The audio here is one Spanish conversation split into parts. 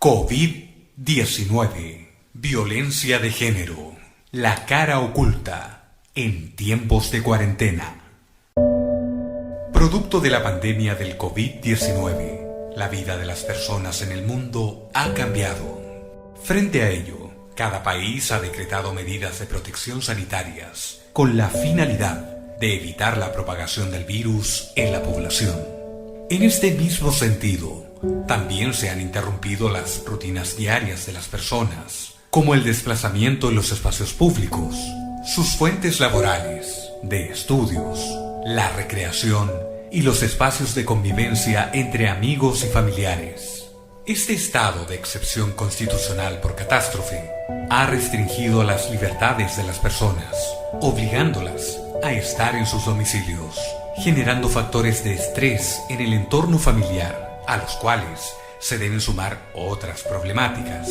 COVID-19, violencia de género, la cara oculta en tiempos de cuarentena. Producto de la pandemia del COVID-19, la vida de las personas en el mundo ha cambiado. Frente a ello, cada país ha decretado medidas de protección sanitarias con la finalidad de evitar la propagación del virus en la población. En este mismo sentido, también se han interrumpido las rutinas diarias de las personas, como el desplazamiento en los espacios públicos, sus fuentes laborales, de estudios, la recreación y los espacios de convivencia entre amigos y familiares. Este estado de excepción constitucional por catástrofe ha restringido las libertades de las personas, obligándolas a estar en sus domicilios, generando factores de estrés en el entorno familiar, a los cuales se deben sumar otras problemáticas,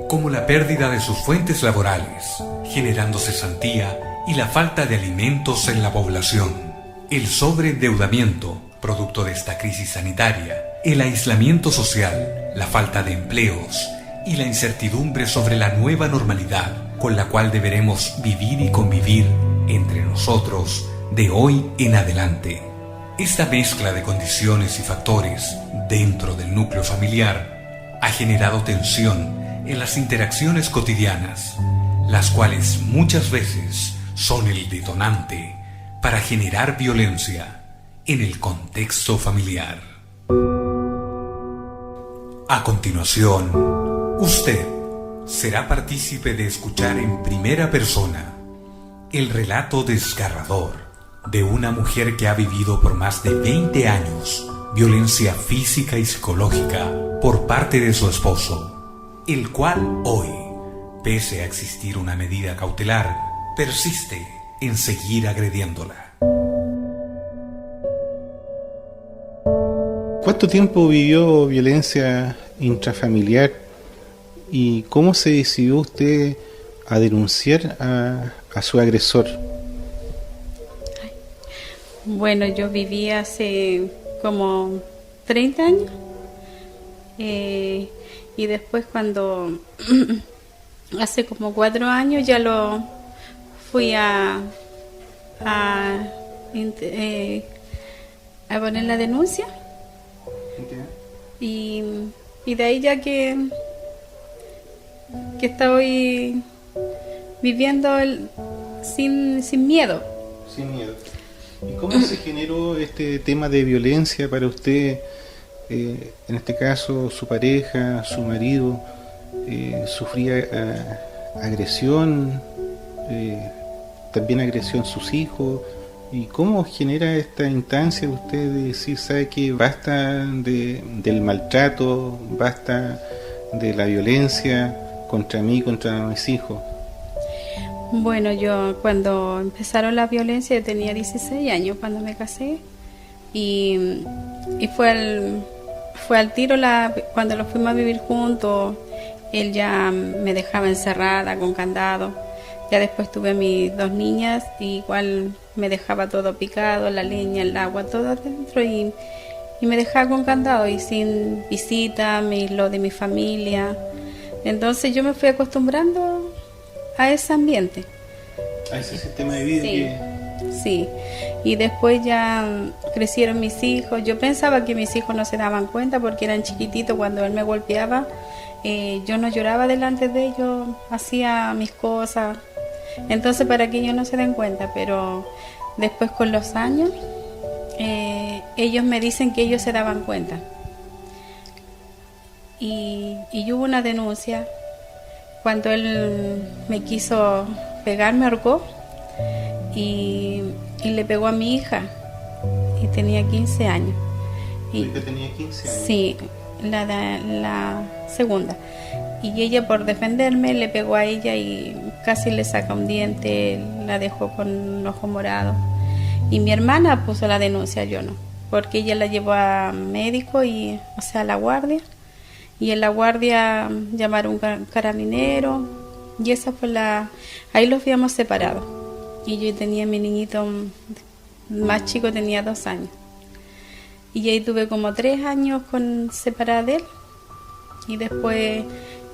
como la pérdida de sus fuentes laborales, generando cesantía y la falta de alimentos en la población, el sobreendeudamiento, producto de esta crisis sanitaria, el aislamiento social, la falta de empleos y la incertidumbre sobre la nueva normalidad con la cual deberemos vivir y convivir entre nosotros de hoy en adelante. Esta mezcla de condiciones y factores dentro del núcleo familiar ha generado tensión en las interacciones cotidianas, las cuales muchas veces son el detonante para generar violencia en el contexto familiar. A continuación, usted será partícipe de escuchar en primera persona el relato desgarrador de una mujer que ha vivido por más de 20 años violencia física y psicológica por parte de su esposo, el cual hoy, pese a existir una medida cautelar, persiste en seguir agrediéndola. ¿Cuánto tiempo vivió violencia intrafamiliar y cómo se decidió usted a denunciar a su agresor? Bueno, yo viví hace como 30 años y después cuando hace como 4 años ya lo fui a poner la denuncia y de ahí ya que estoy viviendo sin miedo. Sin miedo. ¿Y cómo se generó este tema de violencia para usted? En este caso, su pareja, su marido, sufría agresión, también agresión sus hijos. ¿Y cómo genera esta instancia de usted de decir, sabe que basta del maltrato, basta de la violencia contra mí, contra mis hijos? Bueno, yo cuando empezaron la violencia yo tenía 16 años cuando me casé y fue al tiro cuando lo fuimos a vivir juntos. Él ya me dejaba encerrada con candado. Ya después tuve a mis 2 niñas y igual me dejaba todo picado, la leña, el agua, todo adentro y me dejaba con candado y sin visita, lo de mi familia. Entonces yo me fui acostumbrando a ese ambiente. A ese sistema de vida. Sí, sí. Y después ya crecieron mis hijos. Yo pensaba que mis hijos no se daban cuenta porque eran chiquititos. Cuando él me golpeaba, yo no lloraba delante de ellos, hacía mis cosas. Entonces para que ellos no se den cuenta, pero después con los años, ellos me dicen que ellos se daban cuenta. Y hubo una denuncia. Cuando él me quiso pegar, me ahorcó y le pegó a mi hija y tenía 15 años. ¿Tu hija tenía 15 años? Sí, la segunda. Y ella, por defenderme, le pegó a ella y casi le saca un diente, la dejó con un ojo morado. Y mi hermana puso la denuncia, yo no, porque ella la llevó a médico a la guardia. Y en la guardia llamaron un carabinero y esa fue ahí los habíamos separado. Y yo tenía mi niñito más chico, tenía 2 años. y ahí tuve como 3 años separada de él. Y después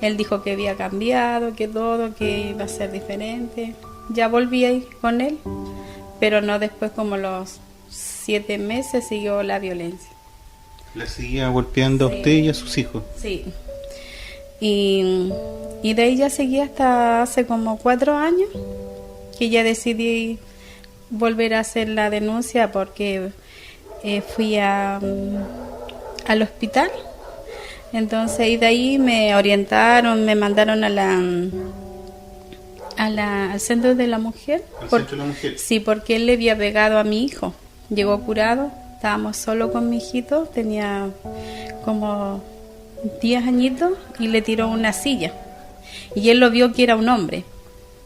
él dijo que había cambiado, que todo, que iba a ser diferente. Ya volví ahí con él, pero no después, como los 7 meses siguió la violencia. ¿La seguía golpeando a usted y a sus hijos? Sí. Y de ahí ya seguí hasta hace como 4 años, que ya decidí volver a hacer la denuncia porque fui al hospital. Entonces, y de ahí me orientaron, me mandaron al centro de la mujer. ¿Al centro de la mujer? Sí, porque él le había pegado a mi hijo. Llegó curado, estábamos solo con mi hijito, tenía como 10 añitos, y le tiró una silla. Y él lo vio que era un hombre.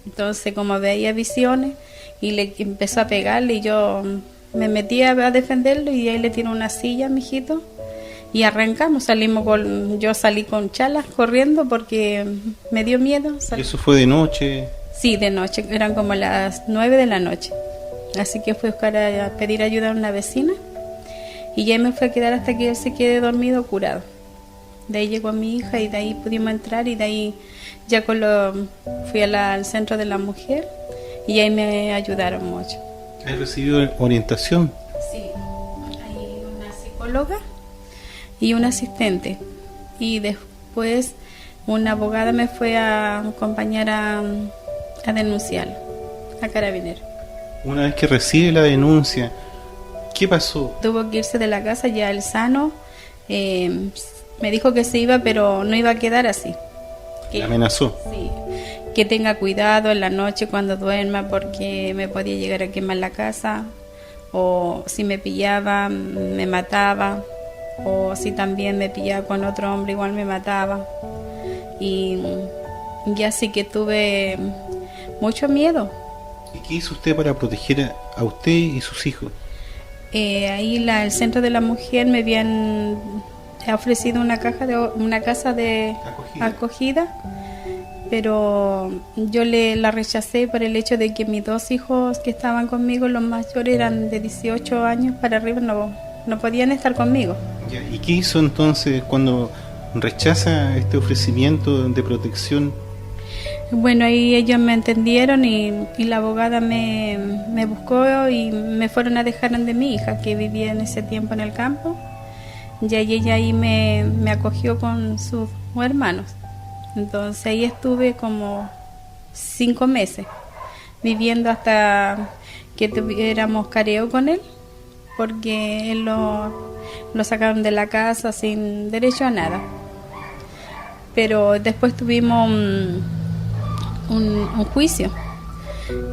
Entonces, como veía visiones, y le empezó a pegarle, y yo me metí a defenderlo, y ahí le tiró una silla a mi hijito. Y arrancamos, yo salí con chalas corriendo porque me dio miedo. ¿Y eso fue de noche? Sí, de noche, eran como las 9 de la noche. Así que fui a pedir ayuda a una vecina, y ya me fui a quedar hasta que él se quede dormido, curado. De ahí llegó mi hija, y de ahí pudimos entrar, y de ahí ya fui al centro de la mujer, y ahí me ayudaron mucho. ¿Has recibido orientación? Sí, hay una psicóloga y un asistente, y después una abogada me fue a acompañar a denunciar a Carabineros. Una vez que recibe la denuncia, ¿qué pasó? Tuvo que irse de la casa, ya el sano me dijo que se iba, pero no iba a quedar así. ¿La amenazó? Sí, que tenga cuidado en la noche cuando duerma, porque me podía llegar a quemar la casa, o si me pillaba me mataba, o si también me pillaba con otro hombre igual me mataba. Y así que tuve mucho miedo. ¿Y qué hizo usted para proteger a usted y sus hijos? Ahí el centro de la mujer me habían ofrecido una casa de acogida, pero yo la rechacé por el hecho de que mis 2 hijos que estaban conmigo, los mayores, eran de 18 años para arriba, no podían estar conmigo. ¿Y qué hizo entonces cuando rechaza este ofrecimiento de protección? Bueno, ahí ellos me entendieron, y la abogada me buscó, y me fueron a dejar donde mi hija, que vivía en ese tiempo en el campo. Y ella ahí me acogió con sus hermanos. Entonces ahí estuve como 5 meses viviendo hasta que tuviéramos careo con él, porque él lo sacaron de la casa sin derecho a nada. Pero después tuvimos un juicio,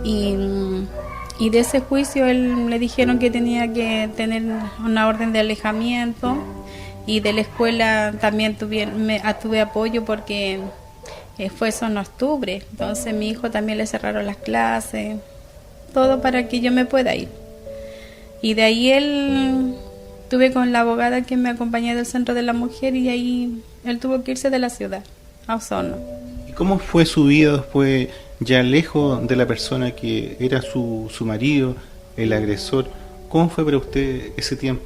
y de ese juicio él le dijeron que tenía que tener una orden de alejamiento, y de la escuela también tuve apoyo, porque fue eso en octubre. Entonces mi hijo también le cerraron las clases, todo para que yo me pueda ir. Y de ahí estuve con la abogada que me acompañó del centro de la mujer, y ahí él tuvo que irse de la ciudad a Osorno. ¿Y cómo fue su vida después, ya lejos de la persona que era su marido, el agresor? ¿Cómo fue para usted ese tiempo?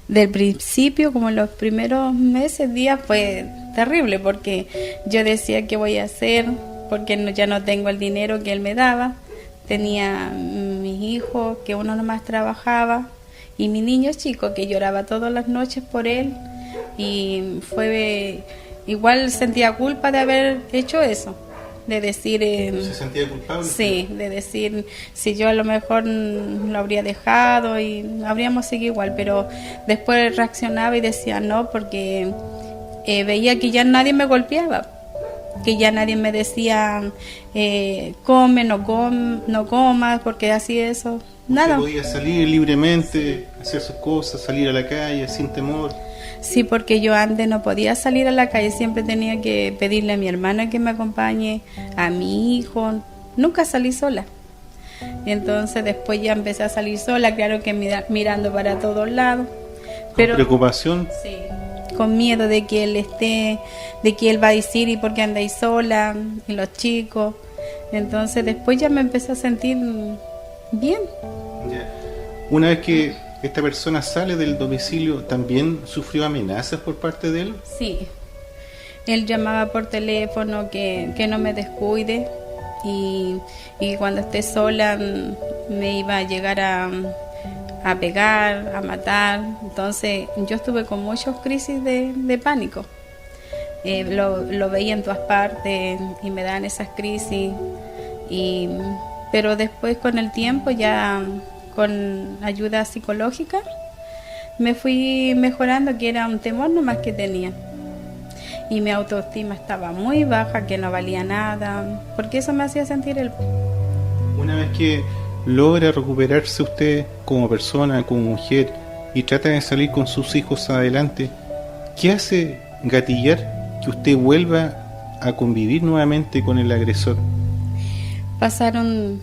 Del principio, como los primeros meses, días, fue terrible, porque yo decía, ¿qué voy a hacer? Porque ya no tengo el dinero que él me daba. Tenía mis hijos, que uno nomás trabajaba, y mi niño chico, que lloraba todas las noches por él, y igual sentía culpa de haber hecho eso, de decir... ¿Se sentía culpable? Sí, de decir, si yo a lo mejor lo habría dejado y habríamos seguido igual, pero después reaccionaba y decía no, porque veía que ya nadie me golpeaba, que ya nadie me decía come, no comas, porque así eso, nada. Usted podía salir libremente, hacer sus cosas, salir a la calle sin temor. Sí, porque yo antes no podía salir a la calle, siempre tenía que pedirle a mi hermana que me acompañe, a mi hijo, nunca salí sola. Entonces después ya empecé a salir sola, claro que mirando para todos lados. Pero, ¿con preocupación? Sí, con miedo de que él va a decir, ¿y por qué andáis sola? Y los chicos. Entonces después ya me empecé a sentir bien. Ya. Una vez que esta persona sale del domicilio, ¿también sufrió amenazas por parte de él? Sí, él llamaba por teléfono que no me descuide y cuando esté sola me iba a llegar a pegar, a matar. Entonces yo estuve con muchas crisis de pánico. Lo veía en todas partes y me dan esas crisis. Pero después con el tiempo, ya con ayuda psicológica, me fui mejorando, que era un temor nomás que tenía. Y mi autoestima estaba muy baja, que no valía nada, porque eso me hacía sentir el... Una vez que logra recuperarse usted como persona, como mujer, y trata de salir con sus hijos adelante, ¿qué hace gatillar que usted vuelva a convivir nuevamente con el agresor? Pasaron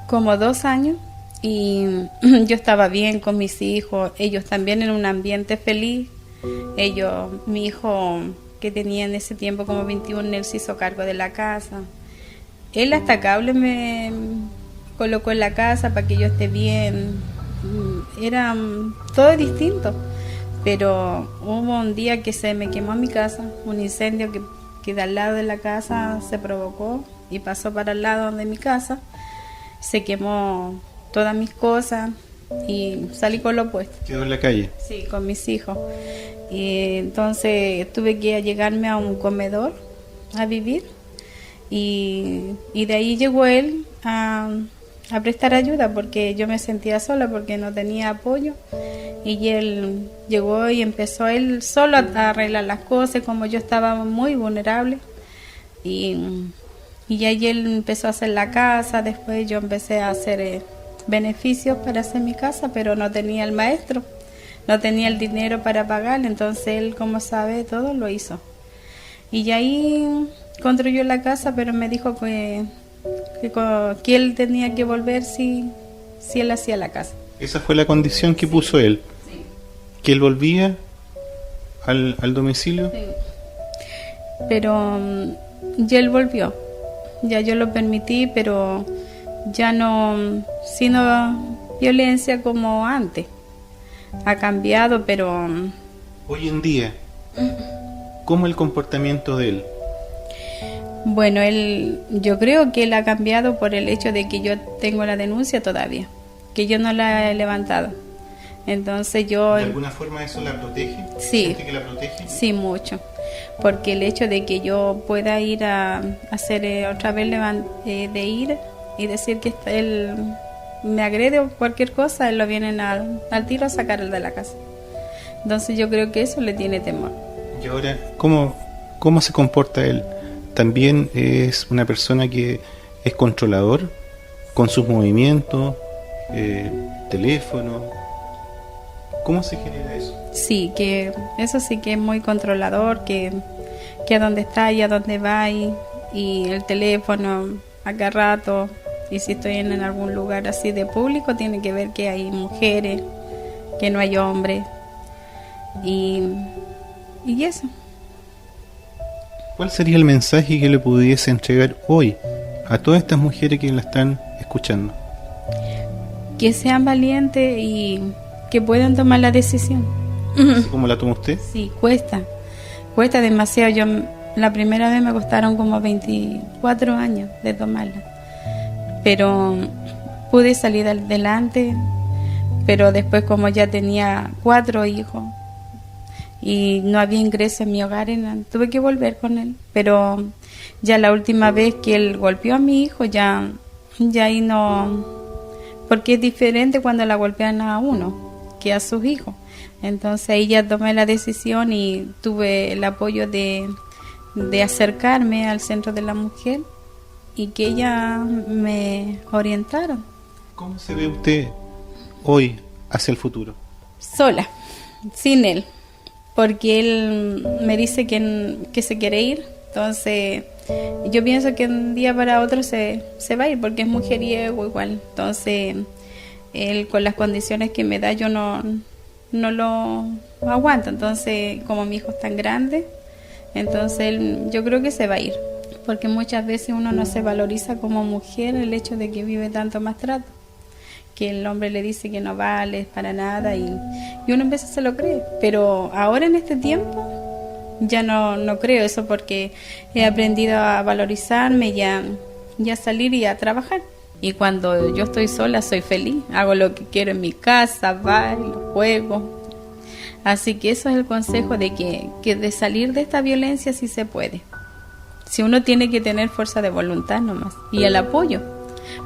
como 2 años y yo estaba bien con mis hijos, ellos también en un ambiente feliz. Mi hijo que tenía en ese tiempo como 21, él se hizo cargo de la casa. Él hasta cable me colocó en la casa para que yo esté bien. Era todo distinto. Pero hubo un día que se me quemó mi casa, un incendio que de al lado de la casa se provocó y pasó para el lado de mi casa. Se quemó todas mis cosas y salí con lo opuesto. ¿Quedó en la calle? Sí, con mis hijos. Y entonces tuve que llegarme a un comedor a vivir y de ahí llegó él a prestar ayuda porque yo me sentía sola porque no tenía apoyo y él llegó y empezó él solo a arreglar las cosas como yo estaba muy vulnerable y ahí él empezó a hacer la casa. Después yo empecé a hacer beneficios para hacer mi casa, pero no tenía el maestro, no tenía el dinero para pagarle, entonces él, como sabe, todo lo hizo. Y ahí construyó la casa, pero me dijo que él tenía que volver si él hacía la casa. Esa fue la condición que puso él. Sí. ¿Que él volvía al domicilio? Sí. Pero ya él volvió. Ya yo lo permití, pero ya no, sino violencia como antes. Ha cambiado, pero... Hoy en día, ¿cómo es el comportamiento de él? Bueno, yo creo que él ha cambiado por el hecho de que yo tengo la denuncia todavía, que yo no la he levantado. Entonces yo... ¿De alguna forma eso la protege? Sí. ¿Siente que la protege? Sí, mucho. Porque el hecho de que yo pueda ir a hacer otra vez de ir y decir que él me agrede o cualquier cosa, él lo vienen al tiro a sacar de la casa. Entonces yo creo que eso le tiene temor. Y ahora, ¿cómo se comporta él? ¿También es una persona que es controlador con sus movimientos, teléfono? ¿Cómo se genera eso? Sí, que eso sí que es muy controlador, que a dónde está y a dónde va y el teléfono a cada rato. Y si estoy en algún lugar así de público, tiene que ver que hay mujeres, que no hay hombres y eso. ¿Cuál sería el mensaje que le pudiese entregar hoy a todas estas mujeres que la están escuchando? Que sean valientes y que puedan tomar la decisión. ¿Así como la toma usted? Sí, cuesta demasiado. Yo la primera vez me costaron como 24 años de tomarla, pero pude salir adelante. Pero después, como ya tenía 4 hijos y no había ingreso en mi hogar, tuve que volver con él. Pero ya la última vez que él golpeó a mi hijo, ya ahí no, porque es diferente cuando la golpean a uno que a sus hijos. Entonces ahí ya tomé la decisión y tuve el apoyo de acercarme al Centro de la Mujer y que ella me orientara. ¿Cómo se ve usted hoy hacia el futuro? Sola, sin él, porque él me dice que se quiere ir. Entonces yo pienso que un día para otro se va a ir porque es mujeriego igual. Entonces él, con las condiciones que me da, yo no lo aguanto. Entonces, como mi hijo es tan grande, entonces él, yo creo que se va a ir, porque muchas veces uno no se valoriza como mujer, el hecho de que vive tanto maltrato, que el hombre le dice que no vale para nada y uno a veces se lo cree. Pero ahora en este tiempo ya no creo eso, porque he aprendido a valorizarme y a salir y a trabajar. Y cuando yo estoy sola soy feliz, hago lo que quiero en mi casa, bailo, juego. Así que eso es el consejo, de que de salir de esta violencia sí se puede. Si uno tiene que tener fuerza de voluntad nomás y el apoyo,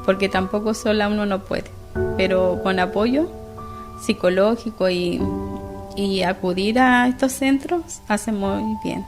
porque tampoco sola uno no puede, pero con apoyo psicológico y acudir a estos centros hace muy bien.